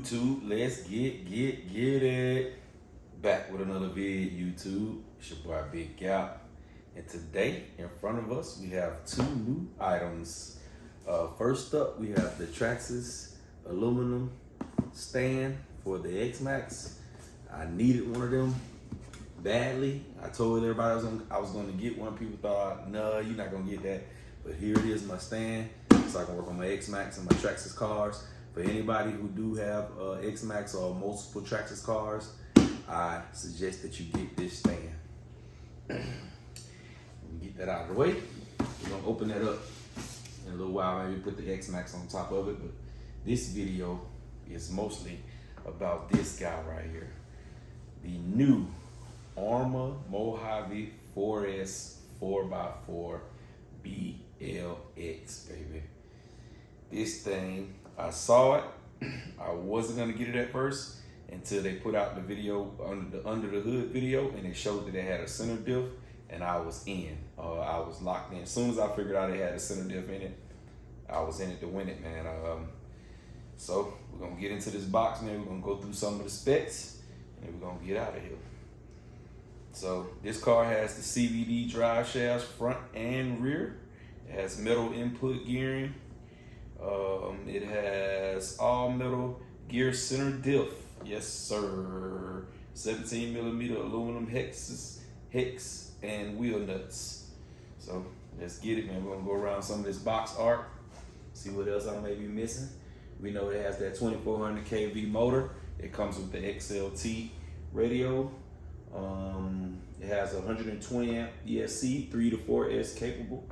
YouTube? Let's get it. Back with another vid, YouTube. It's your boy Big Gap. And today, in front of us, we have two new items. First up, we have the Traxxas aluminum stand for the X-Max. I needed one of them badly. I told everybody I was going to get one. People thought, no, you're not going to get that. But here it is, my stand. So I can work on my X-Max and my Traxxas cars. For anybody who do have X-Max or multiple Traxxas cars, I suggest that you get this stand. Get that out of the way. We're gonna open that up in a little while, maybe put the X-Max on top of it, but this video is mostly about this guy right here. The new Arrma Mojave 4S 4x4 BLX, baby. This thing, I saw it. I wasn't gonna get it at first until they put out the video, under the hood video, and it showed that it had a center diff, and I was in. I was locked in. As soon as I figured out it had a center diff in it, I was in it to win it, man. So we're gonna get into this box, man. We're gonna go through some of the specs, and then we're gonna get out of here. So this car has the CVD drive shafts, front and rear. It has metal input gearing. It has all metal gear center diff. Yes, sir. 17mm aluminum hex and wheel nuts. So let's get it, man. We're gonna go around some of this box art, see what else I may be missing. We know it has that 2400 kV motor. It comes with the XLT radio. It has a 120 amp ESC, 3 to 4S capable,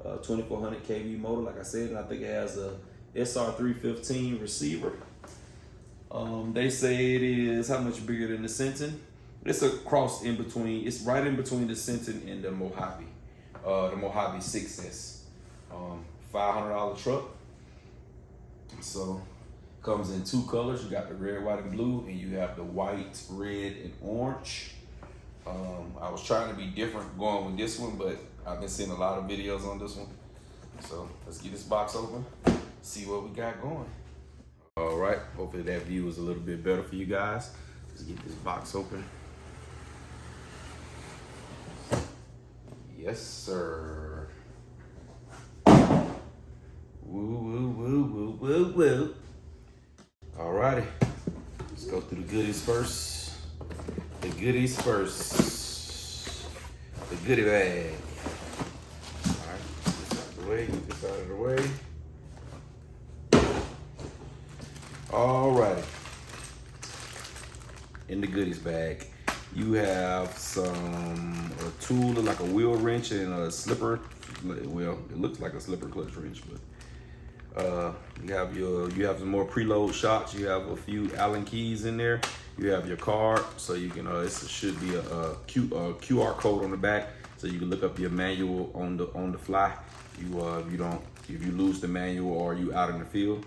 2400 kV motor, like I said, and I think it has a SR315 receiver. They say it is how much bigger than the Sentin? It's a cross in between. It's right in between the Sentin and the Mojave 6S. $500 truck. So comes in two colors. You got the red, white, and blue, and you have the white, red, and orange. I was trying to be different going with this one, but I've been seeing a lot of videos on this one. So let's get this box open, see what we got going. All right, hopefully that view is a little bit better for you guys. Let's get this box open. Yes, sir. Woo, woo, woo, woo, woo, woo. All righty, let's go through the goodies first. The goodies first. The goodie bag. All right, get this out of the way, get this out of the way. Alrighty. In the goodies bag, you have a tool like a wheel wrench and a slipper. Well, it looks like a slipper clutch wrench, but you have some more preload shocks. You have a few Allen keys in there. You have your card, so you can. It should be a QR code on the back, so you can look up your manual on the fly. If you lose the manual or you out in the field.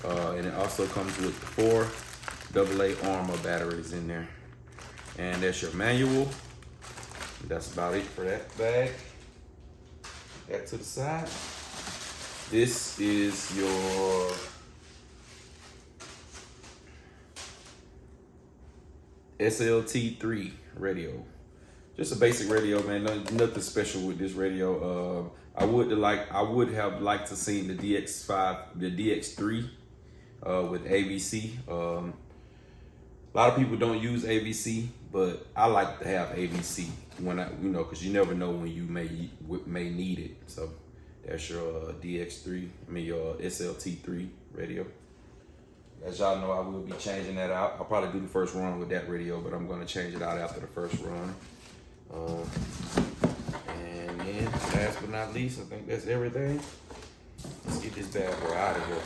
And it also comes with 4 AA Arrma batteries in there. And that's your manual. That's about it for that bag. That to the side. This is your SLT3 radio. Just a basic radio, man. Nothing special with this radio. I would have liked to see the DX3 with AVC. A lot of people don't use AVC, but I like to have AVC when because you never know when you may need it. So that's your your SLT3 radio. As y'all know, I will be changing that out. I'll probably do the first run with that radio, but I'm going to change it out after the first run. And then, last but not least, I think that's everything. Let's get this bad boy out of here.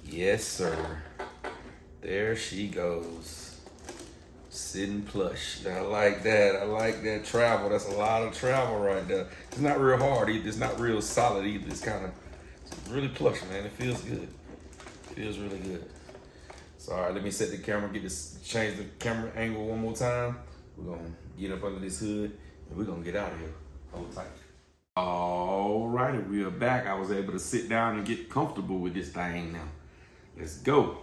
Yes, sir. There she goes. Sitting plush. I like that. I like that travel. That's a lot of travel right there. It's not real hard either. It's not real solid either. It's really plush, man. It feels good. It feels really good. So all right, let me set the camera, change the camera angle one more time. We're gonna get up under this hood and we're gonna get out of here. Hold tight. All righty, we are back. I was able to sit down and get comfortable with this thing now. Let's go.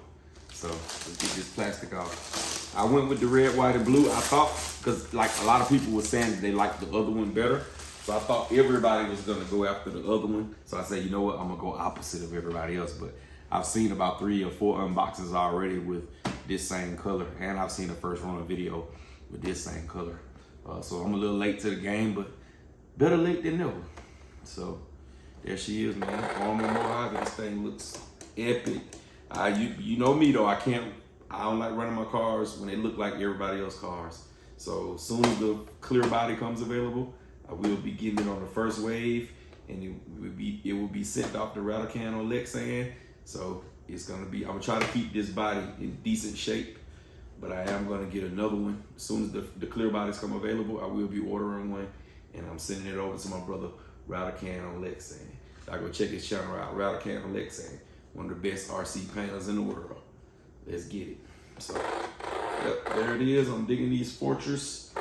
So let's get this plastic off. I went with the red, white, and blue. I thought, because like a lot of people were saying that they liked the other one better. So I thought everybody was gonna go after the other one. So I said, you know what, I'm gonna go opposite of everybody else. But I've seen about 3 or 4 unboxings already with this same color. And I've seen the first run of video with this same color. So I'm a little late to the game, but better late than never. So there she is, man. Arrma Mojave. This thing looks epic. You know me though, I don't like running my cars when they look like everybody else's cars. So as soon as the clear body comes available, I will be getting it on the first wave, and it will be sent off to Rattle on Lexan. So it's gonna be, I'm gonna try to keep this body in decent shape, but I am gonna get another one. As soon as the clear bodies come available, I will be ordering one, and I'm sending it over to my brother Rattle on Lexan. I go check his channel out, Rattle on Lexan, one of the best RC painters in the world. Let's get it. So, yep, there it is. I'm digging these Fortress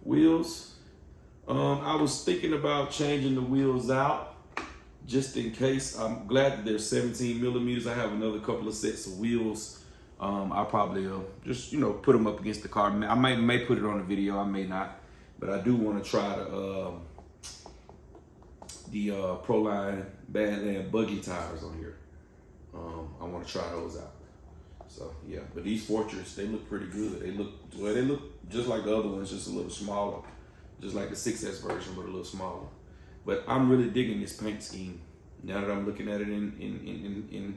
wheels. I was thinking about changing the wheels out just in case. I'm glad that they're 17 millimeters. I have another couple of sets of wheels. I'll probably just, put them up against the car. I may put it on the video, I may not, but I do want to try the Proline Badland buggy tires on here. I want to try those out. So yeah, but these Fortress, they look pretty good. They look just like the other ones, just a little smaller. Just like the 6S version, but a little smaller. But I'm really digging this paint scheme now that I'm looking at it in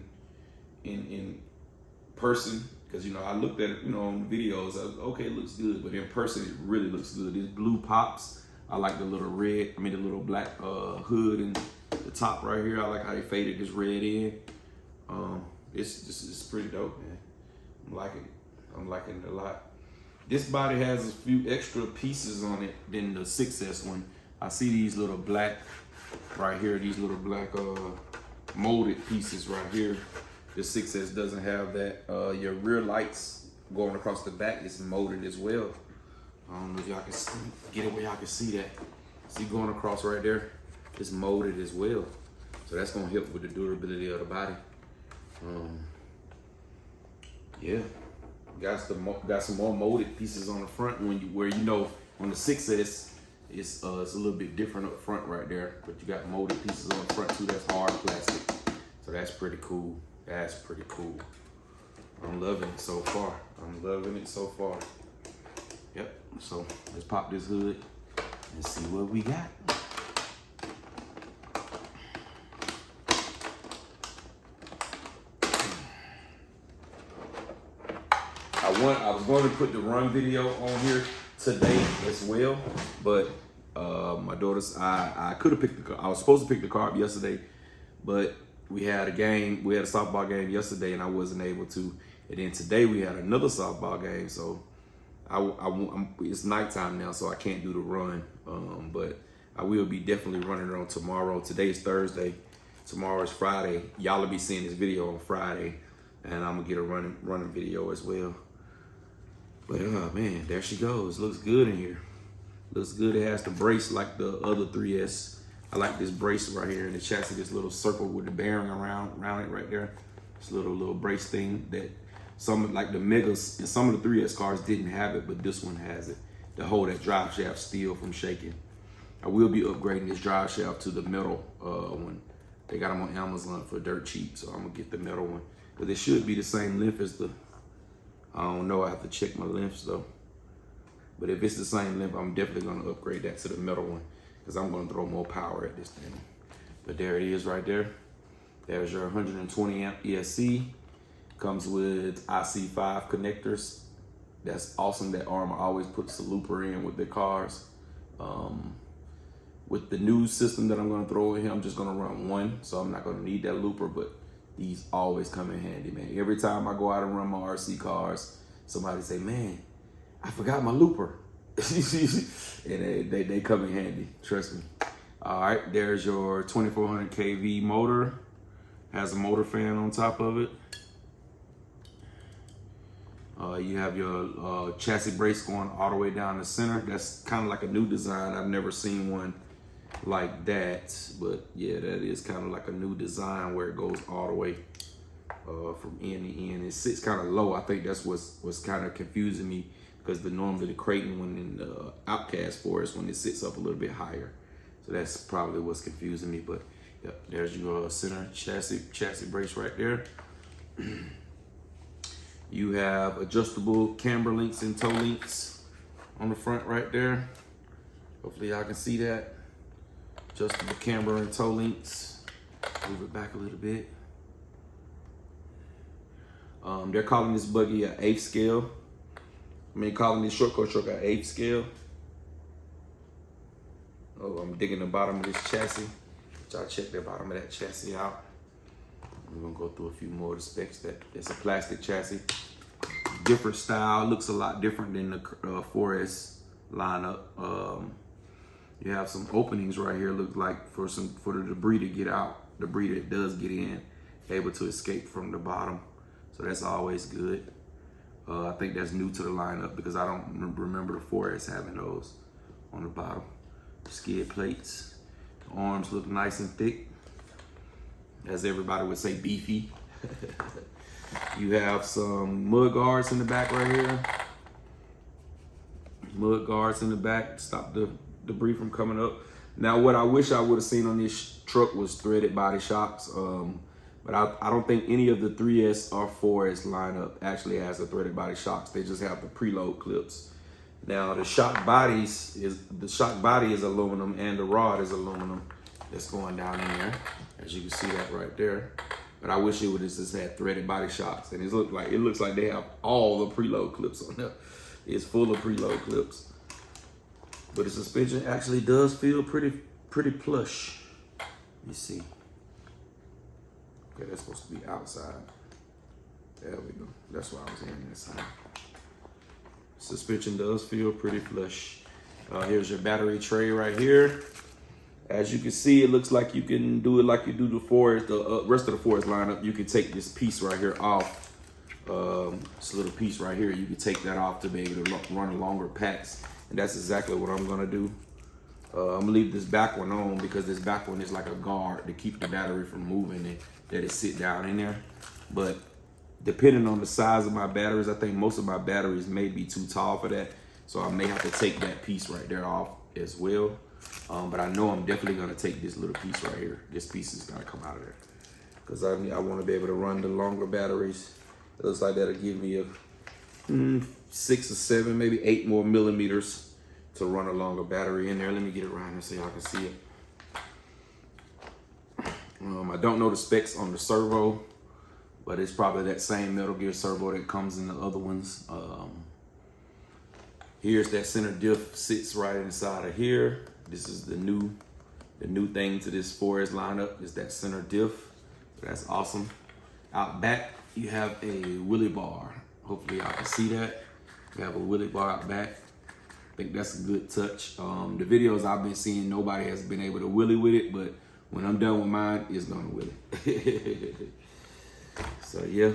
person. Because I looked at it, on videos. I was, okay, it looks good, but in person it really looks good. These blue pops. I like the little the little black hood and the top right here. I like how they faded this red in. It's pretty dope, man. I'm liking it. I'm liking it a lot. This body has a few extra pieces on it than the 6S one. I see these little black right here, these little black molded pieces right here. The 6S doesn't have that. Your rear lights going across the back is molded as well. I don't know if y'all can get it where y'all can see that. See going across right there, it's molded as well. So that's gonna help with the durability of the body. Yeah. Got some more molded pieces on the front on the 6S it's a little bit different up front right there, but you got molded pieces on the front too. That's hard plastic, so that's pretty cool. That's pretty cool. I'm loving it so far. I'm loving it so far. Yep. So let's pop this hood and see what we got. I was going to put the run video on here today as well, but my daughter's, I could have picked the car. I was supposed to pick the car up yesterday, but we had a softball game yesterday and I wasn't able to. And then today we had another softball game, so it's nighttime now, so I can't do the run. But I will be definitely running it on tomorrow. Today is Thursday, tomorrow is Friday. Y'all will be seeing this video on Friday, and I'm gonna get a running video as well. But man, there she goes. Looks good in here. Looks good. It has the brace like the other 3S. I like this brace right here in the chassis, this little circle with the bearing around it right there. This little brace thing that some, like the Megas and some of the 3S cars didn't have it, but this one has it to hold that drive shaft still from shaking. I will be upgrading this drive shaft to the metal one. They got them on Amazon for dirt cheap, so I'm gonna get the metal one. But it should be the same length as the, I don't know, I have to check my lengths though. But if it's the same length, I'm definitely gonna upgrade that to the metal one because I'm gonna throw more power at this thing. But there it is right there. There's your 120 amp ESC. Comes with IC5 connectors. That's awesome that Arrma always puts the looper in with their cars. With the new system that I'm gonna throw in here, I'm just gonna run one, so I'm not gonna need that looper, but these always come in handy, man. Every time I go out and run my RC cars, somebody say, man, I forgot my looper. And they come in handy, trust me. All right, there's your 2400 kV motor. Has a motor fan on top of it. You have your chassis brace going all the way down the center. That's kind of like a new design. I've never seen one like that, but yeah, that is kind of like a new design where it goes all the way from end to end. It sits kind of low. I think that's what's kind of confusing me, because normally the Creighton one in the Outcast Forest, when it sits up a little bit higher. So that's probably what's confusing me. But yep, there's your center chassis brace right there. You have adjustable camber links and toe links on the front right there. Hopefully y'all can see that. Adjustable camber and toe links. Move it back a little bit. They're calling this buggy an 8th scale. Calling this short course truck an 8th scale. Oh, I'm digging the bottom of this chassis. Y'all check the bottom of that chassis out. We're gonna go through a few more of the specs. It's a plastic chassis. Different style, looks a lot different than the 4S lineup. You have some openings right here, look like for the debris to get out. Debris that does get in, able to escape from the bottom. So that's always good. I think that's new to the lineup, because I don't remember the 4S having those on the bottom. Skid plates. The arms look nice and thick. As everybody would say, beefy. You have some mud guards in the back right here. Mud guards in the back, stop the debris from coming up. Now, what I wish I would have seen on this truck was threaded body shocks. But I don't think any of the 3S or 4S lineup actually has the threaded body shocks. They just have the preload clips. Now, the shock body is aluminum, and the rod is aluminum that's going down in there. As you can see that right there. But I wish it would have just had threaded body shocks. And it looks like they have all the preload clips on there. It's full of preload clips. But the suspension actually does feel pretty plush. You see. Okay, that's supposed to be outside. There we go. That's why I was hearing that sound. Suspension does feel pretty plush. Here's your battery tray right here. As you can see, it looks like you can do it like you do the Forest, the rest of the Forest lineup. You can take this piece right here off. This little piece right here, you can take that off to be able to run longer packs. And that's exactly what I'm gonna do. I'm gonna leave this back one on, because this back one is like a guard to keep the battery from moving and let it sit down in there. But depending on the size of my batteries, I think most of my batteries may be too tall for that. So I may have to take that piece right there off as well. But I know I'm definitely gonna take this little piece right here. This piece is gonna come out of there, because I wanna be able to run the longer batteries. It looks like that'll give me a 6 or 7, maybe 8 more millimeters to run a longer battery in there. Let me get it around here so y'all can see it. I don't know the specs on the servo, but it's probably that same Metal Gear servo that comes in the other ones. Here's that center diff, sits right inside of here. This is the new thing to this 4S lineup, is that center diff. So that's awesome. Out back, you have a wheelie bar. Hopefully y'all can see that. You have a wheelie bar out back. I think that's a good touch. The videos I've been seeing, nobody has been able to wheelie with it, but when I'm done with mine, it's gonna wheelie. So yeah,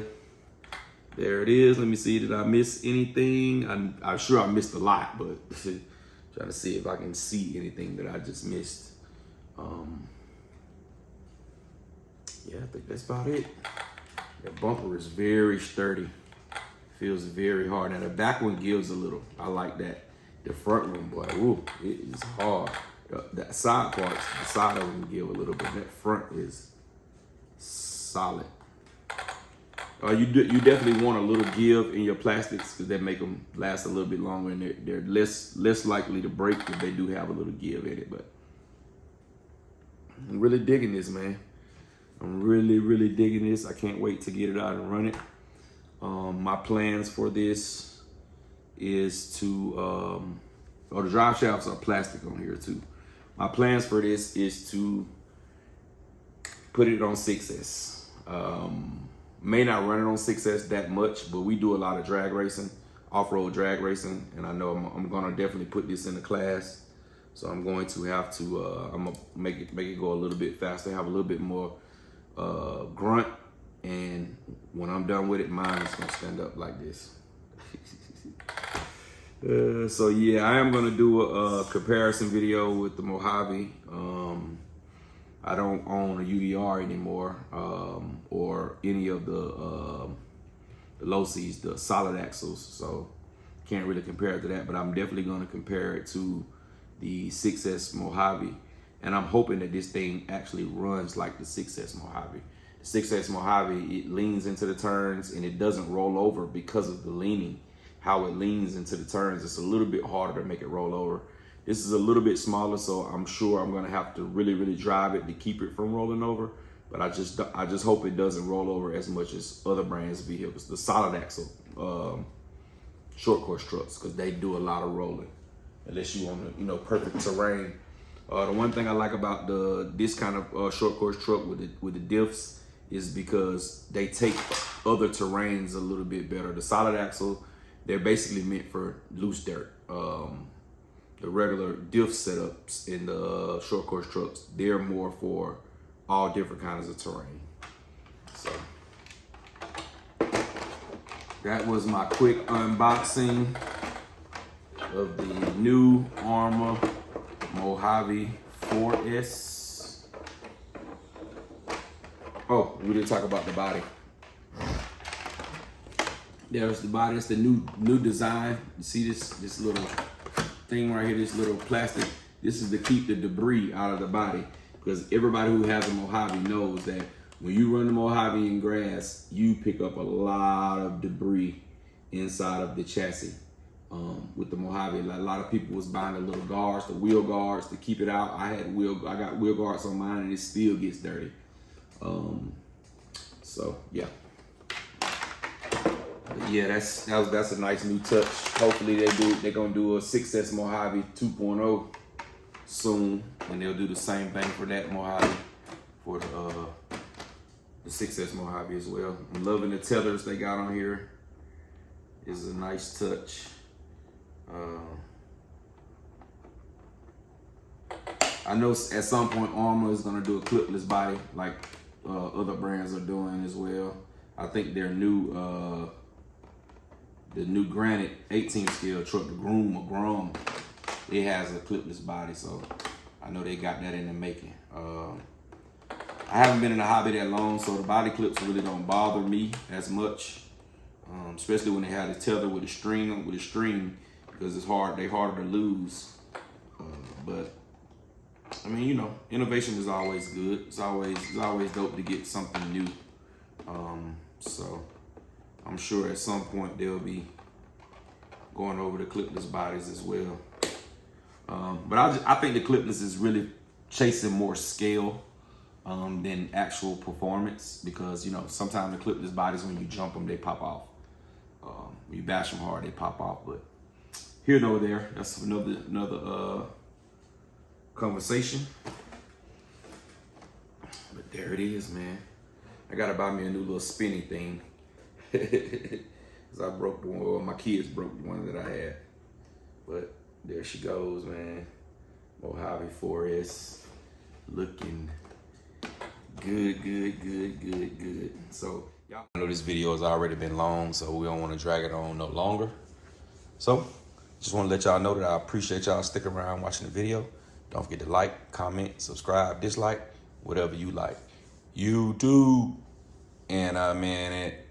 there it is. Let me see, did I miss anything? I'm sure I missed a lot, but trying to see if I can see anything that I just missed. Yeah, I think that's about it. That bumper is very sturdy. Feels very hard. Now the back one gives a little. I like that. The front one, boy, ooh, it is hard. The side parts, the side of them give a little bit. That front is solid. You definitely want a little give in your plastics, because they make them last a little bit longer, and they're less likely to break if they do have a little give in it. But I'm really digging this, man. I'm really digging this. I can't wait to get it out and run it. My plans for this is to, the drive shafts are plastic on here too. My plans for this is to put it on 6S. May not run it on 6S that much, but we do a lot of drag racing, off-road drag racing, and I know I'm gonna definitely put this in the class. So I'm going to have to, I'm gonna make it go a little bit faster, have a little bit more grunt, and when I'm done with it, mine is gonna stand up like this. So yeah, I am gonna do a comparison video with the Mojave. I don't own a UDR anymore, or any of the low C's, the solid axles. So can't really compare it to that, but I'm definitely gonna compare it to the 6S Mojave. And I'm hoping that this thing actually runs like the 6S Mojave. The 6S Mojave, it leans into the turns and it doesn't roll over because of the leaning. How it leans into the turns, it's a little bit harder to make it roll over. This is a little bit smaller, so I'm sure I'm gonna have to really, really drive it to keep it from rolling over. But I just hope it doesn't roll over as much as other brands' vehicles, the solid axle short course trucks, because they do a lot of rolling, unless you want to, perfect terrain. The one thing I like about this kind of short course truck with the diffs is because they take other terrains a little bit better. The solid axle, they're basically meant for loose dirt. The regular diff setups in the short course trucks, they're more for all different kinds of terrain. So that was my quick unboxing of the new Arrma Mojave 4S. Oh, we didn't talk about the body. There's the body. It's the new design. You see this little thing right here, this little plastic. This is to keep the debris out of the body, because everybody who has a Mojave knows that when you run the Mojave in grass, you pick up a lot of debris inside of the chassis. With the Mojave, a lot of people was buying the little guards, the wheel guards to keep it out. I got wheel guards on mine, and it still gets dirty. So yeah. But yeah, that's a nice new touch. Hopefully they're gonna do a 6S Mojave 2.0 soon, and they'll do the same thing for that Mojave, for the 6S Mojave as well. I'm loving the tethers they got on here. It's a nice touch. I know at some point Arrma is gonna do a clipless body like other brands are doing as well. I think their new the new Granite 18 scale truck, the Grum, it has a clipless body, so I know they got that in the making. I haven't been in the hobby that long, so the body clips really don't bother me as much, especially when they have the tether with the string, because they're harder to lose. But I mean, innovation is always good. It's always dope to get something new. So I'm sure at some point they'll be going over the clipless bodies as well. But I think the clipless is really chasing more scale than actual performance, because sometimes the clipless bodies, when you jump them, they pop off. When you bash them hard, they pop off. But here nor there, that's another conversation. But there it is, man. I gotta buy me a new little spinny thing. Cause I broke the one, well, my kids broke the one that I had. But there she goes, man. Mojave 4S, looking good. So y'all, I know this video has already been long, so we don't want to drag it on no longer. So just want to let y'all know that I appreciate y'all sticking around watching the video. Don't forget to like, comment, subscribe, dislike, whatever you like. YouTube, and I'm in it.